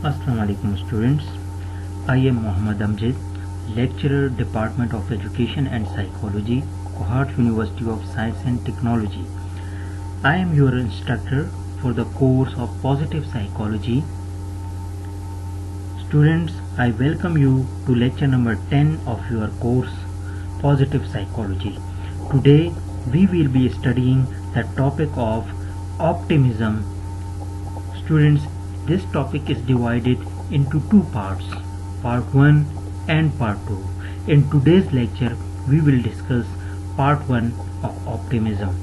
Assalamu alaikum students. I am Muhammad Amjad, lecturer, Department of Education and Psychology, Kohat University of Science and Technology. I am your instructor for the course of Positive Psychology. Students, I welcome you to lecture number 10 of your course Positive Psychology. Today we will be studying the topic of optimism. Students, this topic is divided into two parts, part 1 and part 2. In today's lecture, we will discuss part 1 of optimism.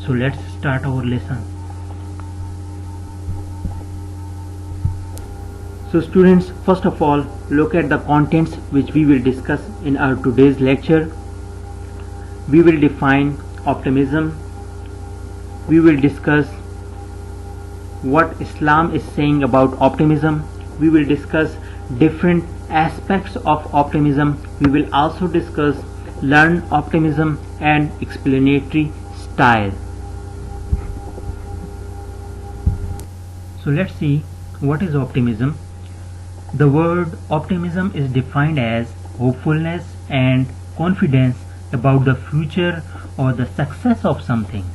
So let's start our lesson. So students, first of all, look at the contents which we will discuss in our today's lecture. We will define optimism. We will discuss what Islam is saying about optimism. We will discuss different aspects of optimism. We will also discuss learned optimism and explanatory style. So let's see what is optimism. The word optimism is defined as hopefulness and confidence about the future or the success of something.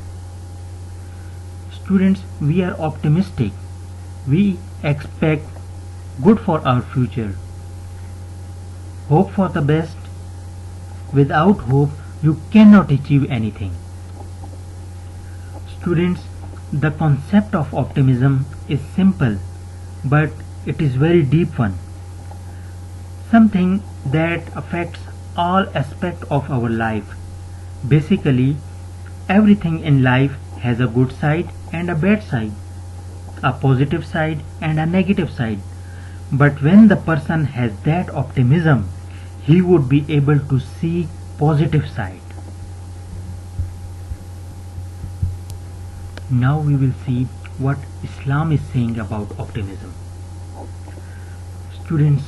Students, we are optimistic. We expect good for our future. Hope for the best. Without hope, you cannot achieve anything. Students, the concept of optimism is simple, but it is very deep one. Something that affects all aspects of our life. Basically, everything in life has a good side and a bad side, a positive side and a negative side. But when the person has that optimism, he would be able to see positive side. Now we will see what Islam is saying about optimism. Students,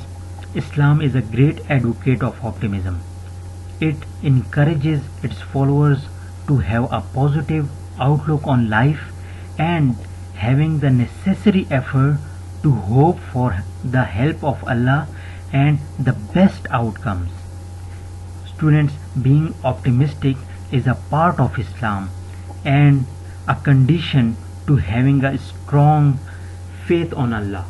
Islam is a great advocate of optimism. It encourages its followers to have a positive outlook on life and having the necessary effort to hope for the help of Allah and the best outcomes. Students, being optimistic is a part of Islam and a condition to having a strong faith on Allah.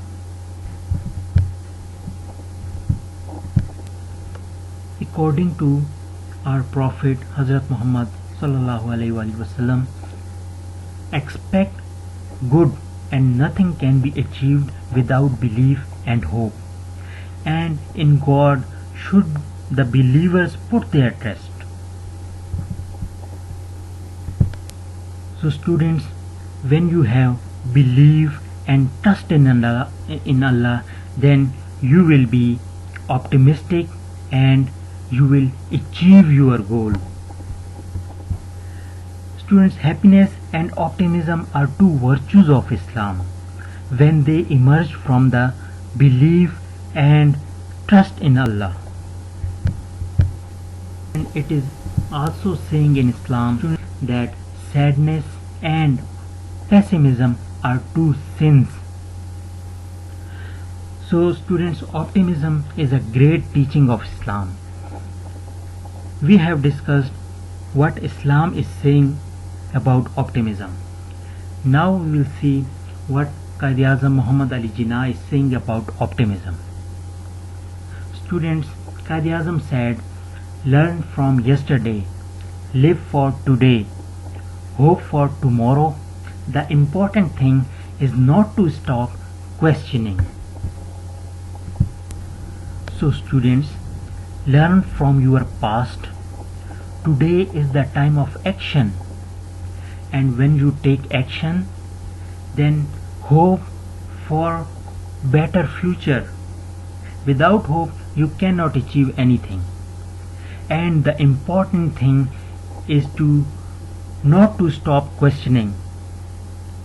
According to our Prophet Hazrat Muhammad sallallahu alaihi wasallam, expect good and nothing can be achieved without belief and hope. And in God should the believers put their trust. So students, when you have belief and trust in Allah, then you will be optimistic and you will achieve your goal. Students, happiness and optimism are two virtues of Islam when they emerge from the belief and trust in Allah. And it is also saying in Islam that sadness and pessimism are two sins. So students, optimism is a great teaching of Islam. We have discussed what Islam is saying about optimism. Now we will see what Quaid-e-Azam Muhammad Ali Jinnah is saying about optimism. Students, Quaid-e-Azam said, learn from yesterday, live for today, hope for tomorrow. The important thing is not to stop questioning. So students, learn from your past. Today is the time of action. And when you take action, then hope for better future. Without hope, you cannot achieve anything. And the important thing is to not to stop questioning.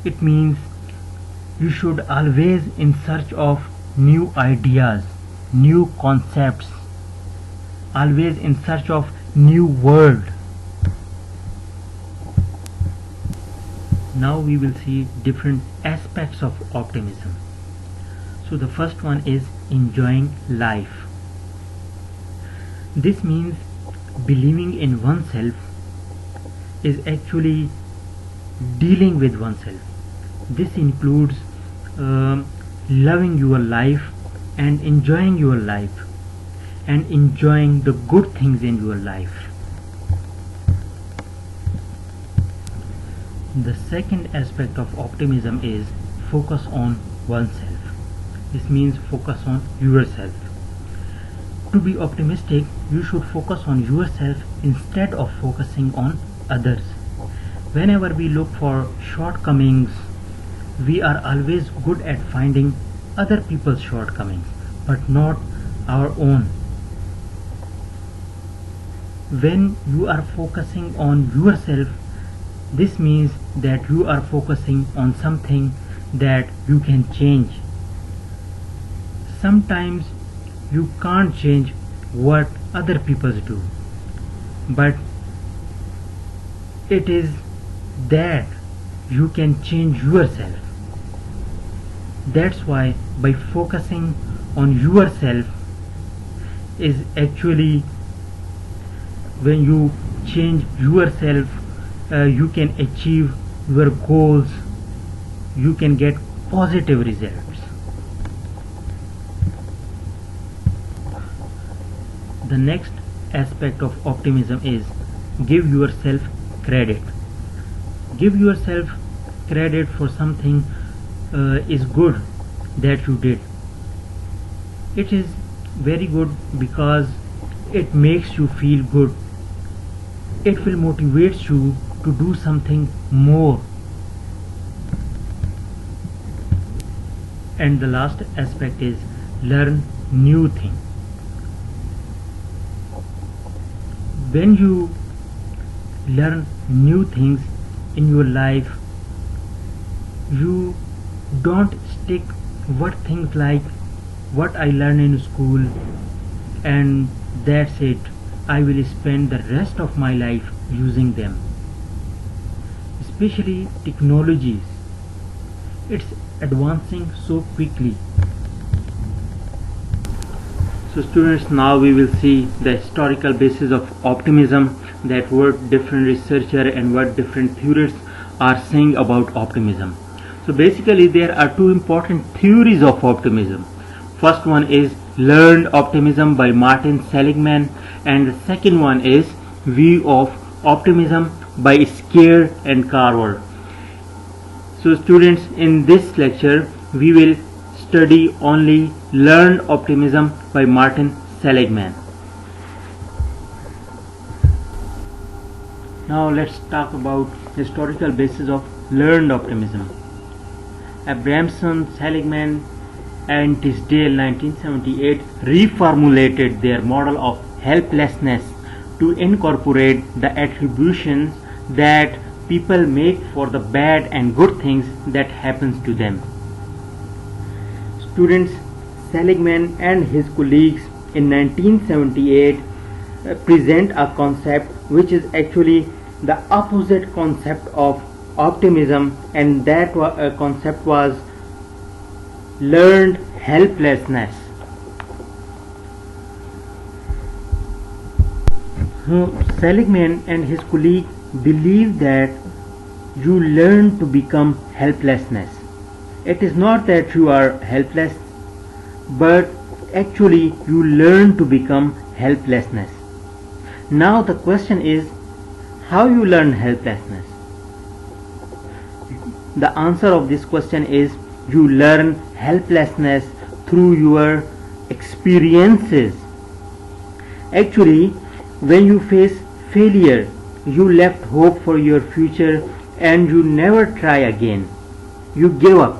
It means you should always in search of new ideas, new concepts, always in search of new world. Now we will see different aspects of optimism. So So the first one is enjoying life. This means believing in oneself is actually dealing with oneself. This includes loving your life and enjoying your life and enjoying the good things in your life. The second aspect of optimism is focus on oneself. This means focus on yourself. To be optimistic, you should focus on yourself instead of focusing on others. Whenever we look for shortcomings, we are always good at finding other people's shortcomings, but not our own. When you are focusing on yourself, this means that you are focusing on something that you can change. Sometimes you can't change what other people do, but it is that you can change yourself. That's why by focusing on yourself is actually when you change yourself, you can achieve your goals, you can get positive results. The next aspect of optimism is give yourself credit. Give yourself credit for something is good that you did. It is very good because it makes you feel good. It will motivate you to do something more. And the last aspect is learn new things. When you learn new things in your life, you don't stick what things like what I learned in school and that's it. I will spend the rest of my life using them. Especially technologies. It's advancing so quickly. So students, now we will see the historical basis of optimism, that what different researchers and what different theorists are saying about optimism. So basically there are two important theories of optimism. First one is learned optimism by Martin Seligman, and the second one is view of optimism by Scaer and Carver. So students, in this lecture we will study only learned optimism by Martin Seligman. Now let's talk about historical basis of learned optimism. Abramson, Seligman and Tisdale 1978 reformulated their model of helplessness to incorporate the attributions that people make for the bad and good things that happens to them. Students, Seligman and his colleagues in 1978 present a concept which is actually the opposite concept of optimism, and that concept was learned helplessness. So Seligman and his colleague believe that you learn to become helplessness. It is not that you are helpless, but actually you learn to become helplessness. Now the question is, how you learn helplessness? The answer of this question is you learn helplessness through your experiences. Actually, when you face failure, you left hope for your future and you never try again. You give up.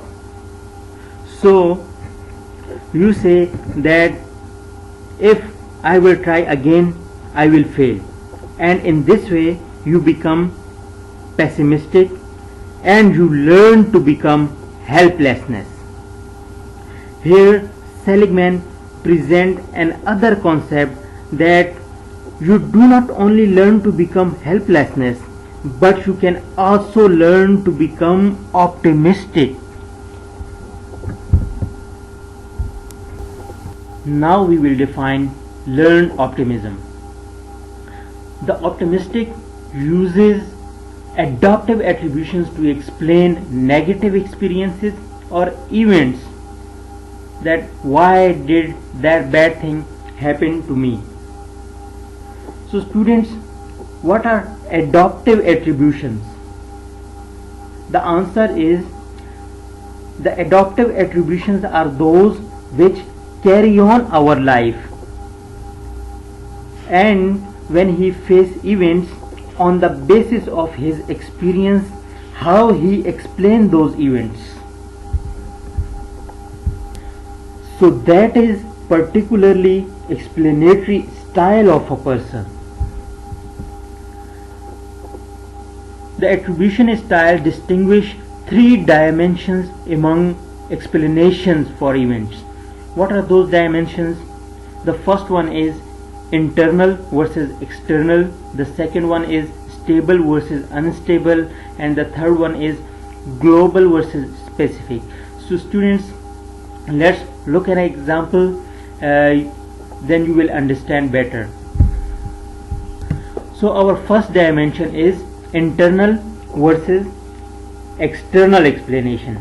So you say that if I will try again, I will fail. And in this way you become pessimistic and you learn to become helplessness. Here Seligman presents another concept that you do not only learn to become helplessness, but you can also learn to become optimistic. Now we will define learned optimism. The optimistic uses adaptive attributions to explain negative experiences or events, that why did that bad thing happen to me. So students, what are adaptive attributions? The answer is, the adaptive attributions are those which carry on our life, and when he face events, on the basis of his experience, how he explain those events. So that is particularly explanatory style of a person. The attribution style distinguish three dimensions among explanations for events. What are those dimensions? The first one is internal versus external, the second one is stable versus unstable, and the third one is global versus specific. So students, let's look at an example, then you will understand better. So our first dimension is internal versus external explanation.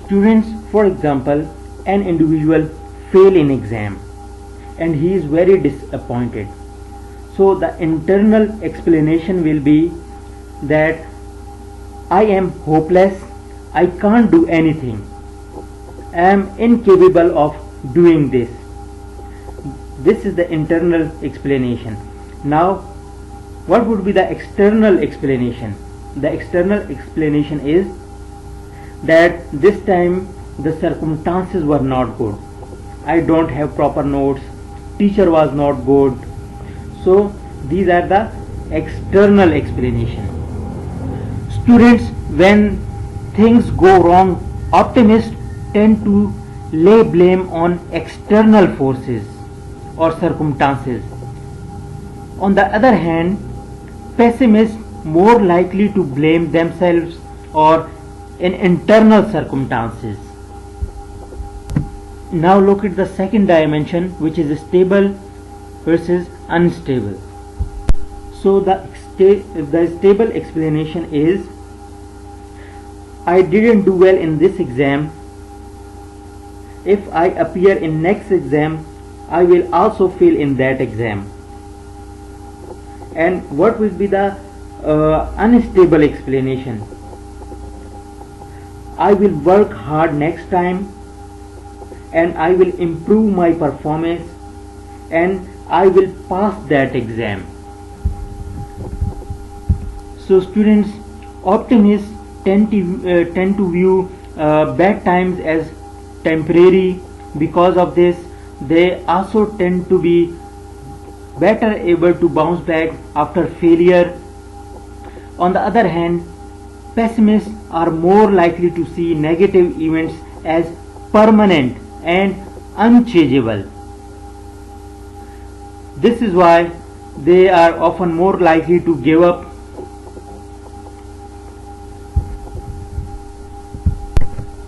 Students, for example, an individual fail in exam and he is very disappointed. So the internal explanation will be that I am hopeless, I can't do anything, I am incapable of doing this. This is the internal explanation. Now what would be the external explanation? The external explanation is that this time the circumstances were not good, I don't have proper notes, teacher was not good. So these are the external explanation. Students, when things go wrong, optimists tend to lay blame on external forces or circumstances. On the other hand, pessimists more likely to blame themselves or in internal circumstances. Now look at the second dimension, which is stable versus unstable. So the stable explanation is, I didn't do well in this exam, if I appear in next exam I will also fail in that exam. And what will be the unstable explanation? I will work hard next time and I will improve my performance and I will pass that exam. So students, optimists tend to view bad times as temporary. Because of this, they also tend to be better able to bounce back after failure. On the other hand, pessimists are more likely to see negative events as permanent and unchangeable. This is why they are often more likely to give up.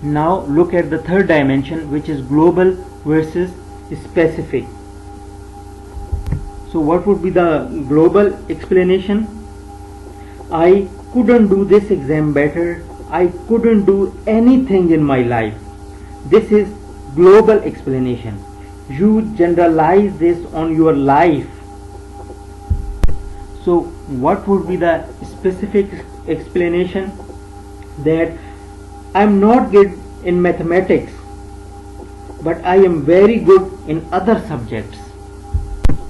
Now look at the third dimension, which is global versus specific. So what would be the global explanation? I couldn't do this exam better, I couldn't do anything in my life. This is global explanation. You generalize this on your life. So what would be the specific explanation? That I am not good in mathematics, but I am very good in other subjects.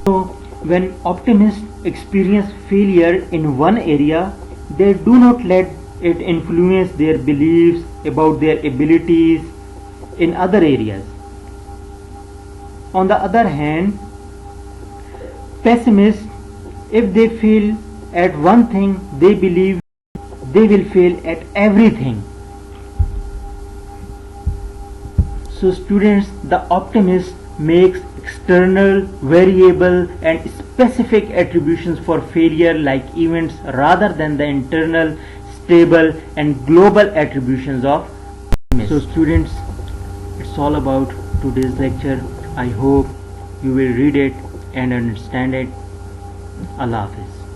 So when optimists experience failure in one area, they do not let it influence their beliefs about their abilities in other areas. On the other hand, pessimists, if they fail at one thing, they believe they will fail at everything. So students, the optimist makes external, variable and specific attributions for failure like events rather than the internal, stable and global attributions of optimists. So students, It's all about today's lecture. I hope you will read it and understand it. Allah Hafiz.